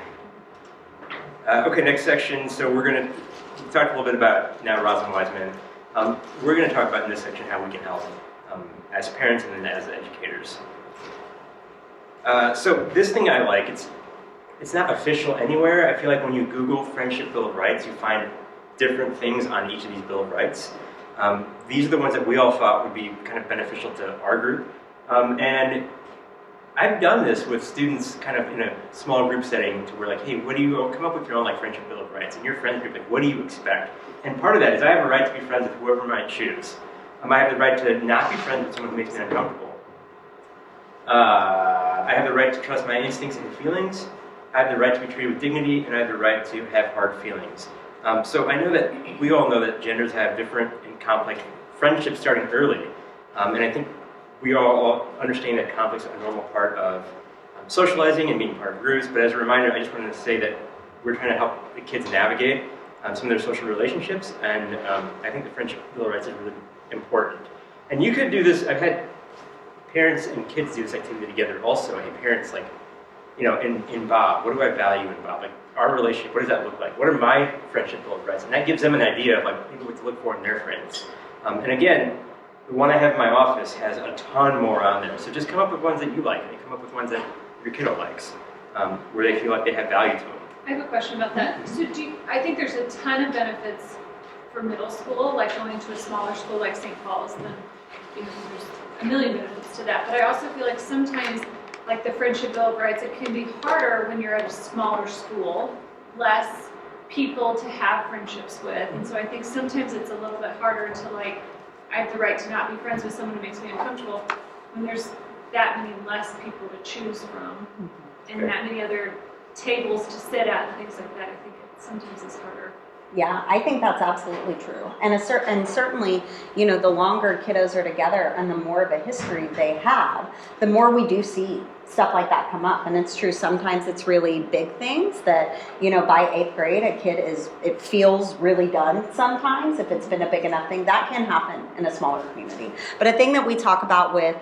Okay, next section. So we're going to talk a little bit about now Rosalind Wiseman. We're going to talk about in this section how we can help as parents and then as educators. So this thing I like, it's not official anywhere. I feel like when you Google Friendship Bill of Rights, you find different things on each of these Bill of Rights. These are the ones that we all thought would be kind of beneficial to our group. And I've done this with students kind of in a small group setting to where like, hey, what do you come up with your own like Friendship Bill of Rights? And your friends group, like, what do you expect? And part of that is I have a right to be friends with whoever I choose. I have the right to not be friends with someone who makes me uncomfortable. I have the right to trust my instincts and feelings. I have the right to be treated with dignity, and I have the right to have hard feelings. So I know that we all know that genders have different and complex friendships starting early. And I think we all understand that conflicts are a normal part of socializing and being part of groups. But as a reminder, I just wanted to say that we're trying to help the kids navigate some of their social relationships. And I think the Friendship Bill of Rights is really important. And you could do this. I've had parents and kids do this activity together also. I have parents like, in Bob, what do I value in Bob? Like our relationship, what does that look like? What are my Friendship Bill of Rights? And that gives them an idea of like maybe what to look for in their friends. And again, the one I have in my office has a ton more on there. So just come up with ones that you like, and come up with ones that your kiddo likes, where they feel like they have value to them. I have a question about that. So I think there's a ton of benefits for middle school, like going to a smaller school like St. Paul's, then there's a million benefits to that. But I also feel like sometimes, like the Friendship Bill of Rights, it can be harder when you're at a smaller school, less people to have friendships with. And so I think sometimes it's a little bit harder to like, I have the right to not be friends with someone who makes me uncomfortable when there's that many less people to choose from and that many other tables to sit at and things like that. I think it sometimes is harder. Yeah, I think that's absolutely true. And certainly, the longer kiddos are together and the more of a history they have, the more we do see stuff like that come up. And it's true, sometimes it's really big things that, by 8th grade, a kid it feels really done sometimes if it's been a big enough thing. That can happen in a smaller community. But a thing that we talk about with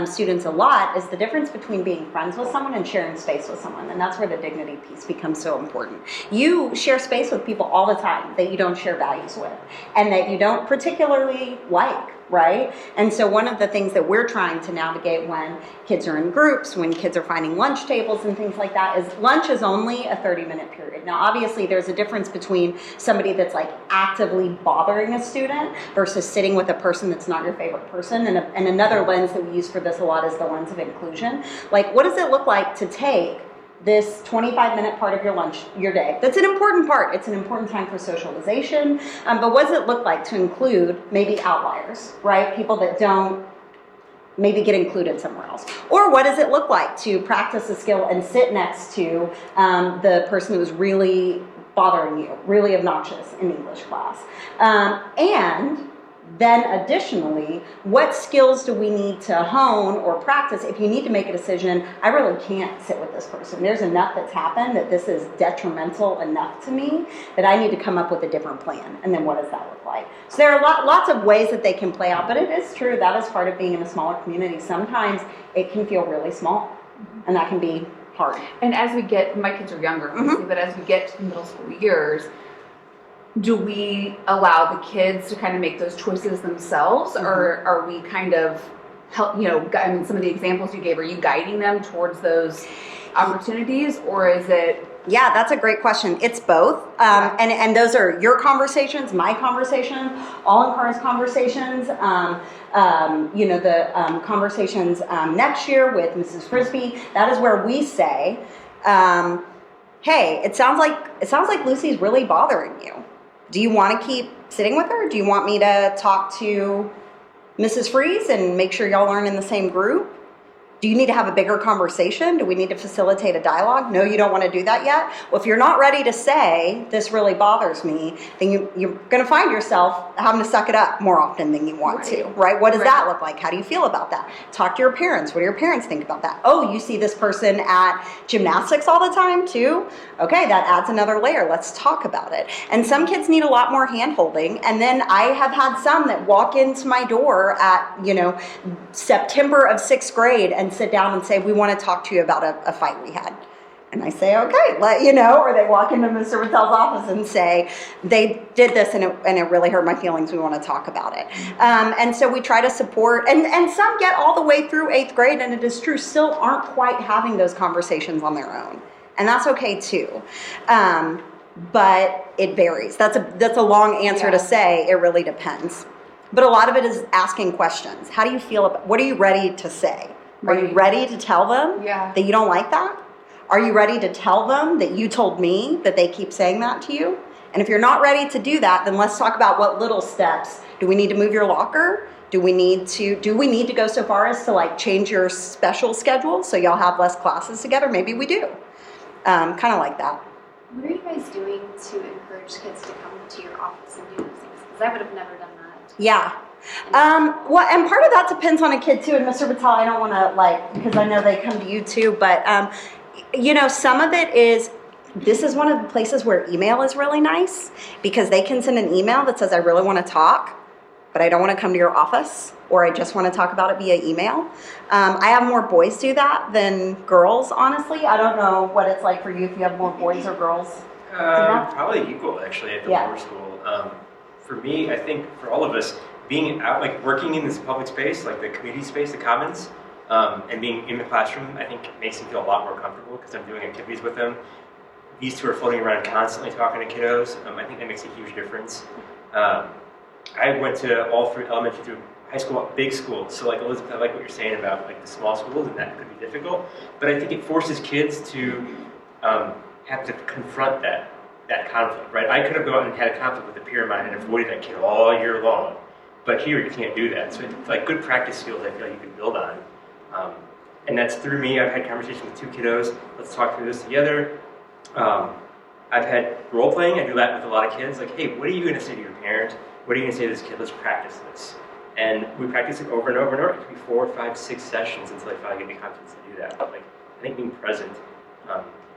students a lot is the difference between being friends with someone and sharing space with someone. And that's where the dignity piece becomes so important. You share space with people all the time that you don't share values with and that you don't particularly like. Right? And so one of the things that we're trying to navigate when kids are in groups, when kids are finding lunch tables and things like that, is lunch is only a 30-minute period. Now, obviously, there's a difference between somebody that's like actively bothering a student versus sitting with a person that's not your favorite person. And another lens that we use for this a lot is the lens of inclusion. Like, what does it look like to take this 25-minute part of your day? That's an important part. It's an important time for socialization. But what does it look like to include maybe outliers, right? People that don't maybe get included somewhere else. Or what does it look like to practice a skill and sit next to the person who's really bothering you, really obnoxious in English class? And then additionally, what skills do we need to hone or practice if you need to make a decision, I really can't sit with this person. There's enough that's happened that this is detrimental enough to me that I need to come up with a different plan. And then what does that look like? So there are lots of ways that they can play out, but it is true that is part of being in a smaller community. Sometimes it can feel really small, and that can be hard. And as we get, my kids are younger, obviously, but as we get to the middle school years, do we allow the kids to kind of make those choices themselves, or are we kind of help? Some of the examples you gave, are you guiding them towards those opportunities, or is it? Yeah, that's a great question. It's both, and those are your conversations, my conversation, all in Cara's conversations. The conversations next year with Mrs. Frisbee. That is where we say, "Hey, it sounds like Lucy's really bothering you. Do you want to keep sitting with her? Do you want me to talk to Mrs. Freeze and make sure y'all aren't in the same group? Do you need to have a bigger conversation? Do we need to facilitate a dialogue? No, you don't want to do that yet? Well, if you're not ready to say, this really bothers me, then you're going to find yourself having to suck it up more often than you want to, right? What does that look like? How do you feel about that? Talk to your parents. What do your parents think about that? Oh, you see this person at gymnastics all the time too? Okay, that adds another layer. Let's talk about it. And some kids need a lot more hand-holding. And then I have had some that walk into my door at, September of 6th grade and sit down and say, we want to talk to you about a fight we had. And I say, okay, or they walk into Mr. Mattel's office and say, they did this and it really hurt my feelings. We want to talk about it. And so we try to support, and some get all the way through 8th grade, and it is true, still aren't quite having those conversations on their own. And that's okay too. But it varies. That's a long answer to say, it really depends. But a lot of it is asking questions. How do you feel about, what are you ready to say? Are you ready to tell them that you don't like that? Are you ready to tell them that you told me that they keep saying that to you? And if you're not ready to do that, then let's talk about what little steps. Do we need to move your locker? Do we need to go so far as to like change your special schedule so y'all have less classes together? Maybe we do. Kind of like that. What are you guys doing to encourage kids to come to your office and do those things? Because I would have never done that. Yeah. Well, and part of that depends on a kid too. And Mr. Batal, I don't want to because I know they come to you too, but some of it is, this is one of the places where email is really nice because they can send an email that says, I really want to talk, but I don't want to come to your office, or I just want to talk about it via email. I have more boys do that than girls, honestly. I don't know what it's like for you, if you have more boys or girls. Probably equal, actually, at the lower school. For me, I think for all of us, being out, like working in this public space, like the community space, the commons, and being in the classroom, I think makes me feel a lot more comfortable because I'm doing activities with them. These two are floating around constantly talking to kiddos. I think that makes a huge difference. I went to all through elementary through high school, big schools. So like Elizabeth, I like what you're saying about like the small schools, and that could be difficult. But I think it forces kids to have to confront that conflict, right? I could have gone and had a conflict with a peer of mine and avoided that kid all year long. But here you can't do that. So it's like good practice skills I feel like you can build on. And that's through me. I've had conversations with 2 kiddos. Let's talk through this together. I've had role playing. I do that with a lot of kids. Like, hey, what are you going to say to your parent? What are you going to say to this kid? Let's practice this. And we practice it over and over and over. It could be 4, 5, 6 sessions until I finally get the confidence to do that. But like, I think being present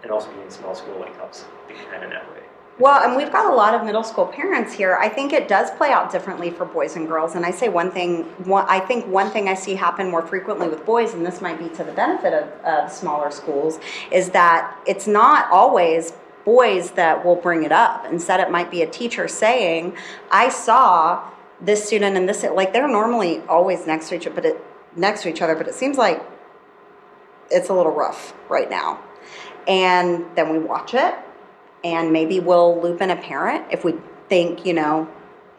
and also being in small school helps big time in that way. Well, and we've got a lot of middle school parents here. I think it does play out differently for boys and girls. And I say I think one thing I see happen more frequently with boys, and this might be to the benefit of smaller schools, is that it's not always boys that will bring it up. Instead, it might be a teacher saying, I saw this student and this, like they're normally always next to each other, but it seems like it's a little rough right now. And then we watch it. And maybe we'll loop in a parent if we think,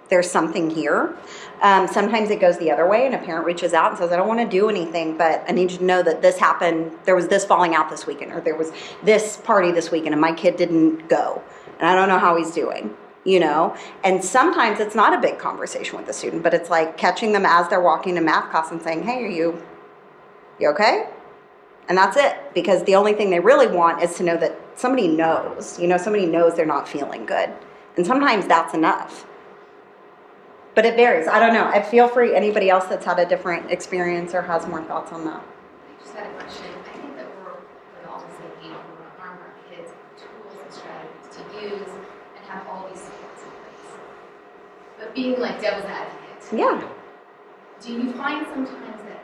there's something here. Sometimes it goes the other way and a parent reaches out and says, I don't want to do anything, but I need you to know that this happened. There was this falling out this weekend, or there was this party this weekend and my kid didn't go. And I don't know how he's doing, And sometimes it's not a big conversation with the student, but it's like catching them as they're walking to math class and saying, hey, are you okay? And that's it, because the only thing they really want is to know that somebody knows, somebody knows they're not feeling good. And sometimes that's enough. But it varies. I don't know. I feel free, anybody else that's had a different experience or has more thoughts on that. I just had a question. I think that we're all the same age. We want to arm our kids with tools and strategies to use and have all these supports in place. But being like devil's advocate. Yeah. Do you find sometimes that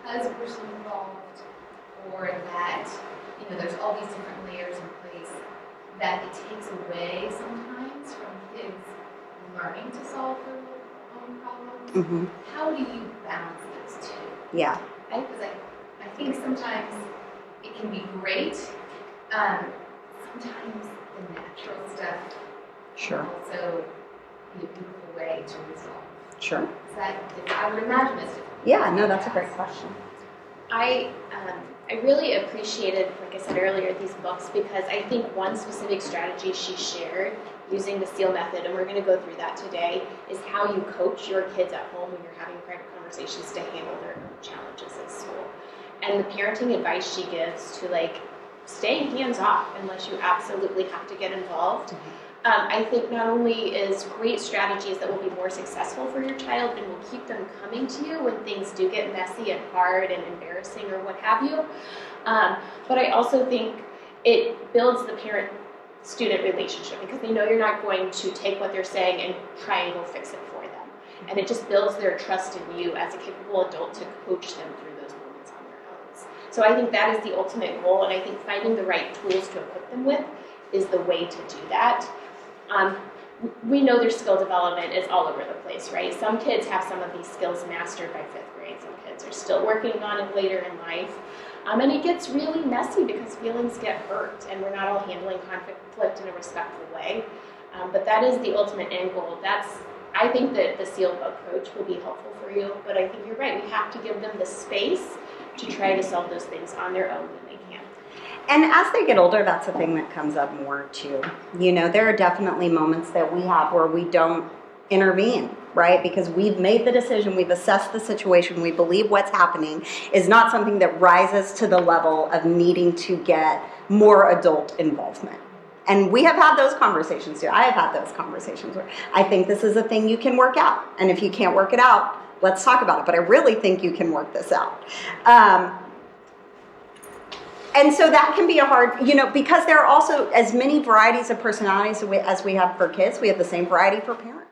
because we're so involved, or that there's all these different layers in place, that it takes away sometimes from kids learning to solve their own problems? Mm-hmm. How do you balance those two? Yeah. Because I think sometimes it can be great. Sometimes the natural stuff Sure. can also be a beautiful way to resolve. Sure. I would imagine it's different. Yeah, no, that's a great question. I really appreciated, like I said earlier, these books, because I think one specific strategy she shared using the SEAL method, and we're going to go through that today, is how you coach your kids at home when you're having private conversations to handle their own challenges at school. And the parenting advice she gives to staying hands off unless you absolutely have to get involved. I think not only is great strategies that will be more successful for your child and will keep them coming to you when things do get messy and hard and embarrassing or what have you, but I also think it builds the parent-student relationship because they know you're not going to take what they're saying and try and go fix it for them. And it just builds their trust in you as a capable adult to coach them through those moments on their own. So I think that is the ultimate goal, and I think finding the right tools to equip them with is the way to do that. We know their skill development is all over the place, right? Some kids have some of these skills mastered by 5th grade. Some kids are still working on it later in life. And it gets really messy because feelings get hurt and we're not all handling conflict in a respectful way. But that is the ultimate end goal. I think that the SEAL approach will be helpful for you, but I think you're right. We have to give them the space to try to solve those things on their own when they can. And as they get older, that's a thing that comes up more too. There are definitely moments that we have where we don't intervene. right? Because we've made the decision, we've assessed the situation, we believe what's happening is not something that rises to the level of needing to get more adult involvement. And we have had those conversations too. I have had those conversations where I think this is a thing you can work out. And if you can't work it out, let's talk about it. But I really think you can work this out. And so that can be a hard, because there are also as many varieties of personalities as we have for kids, we have the same variety for parents.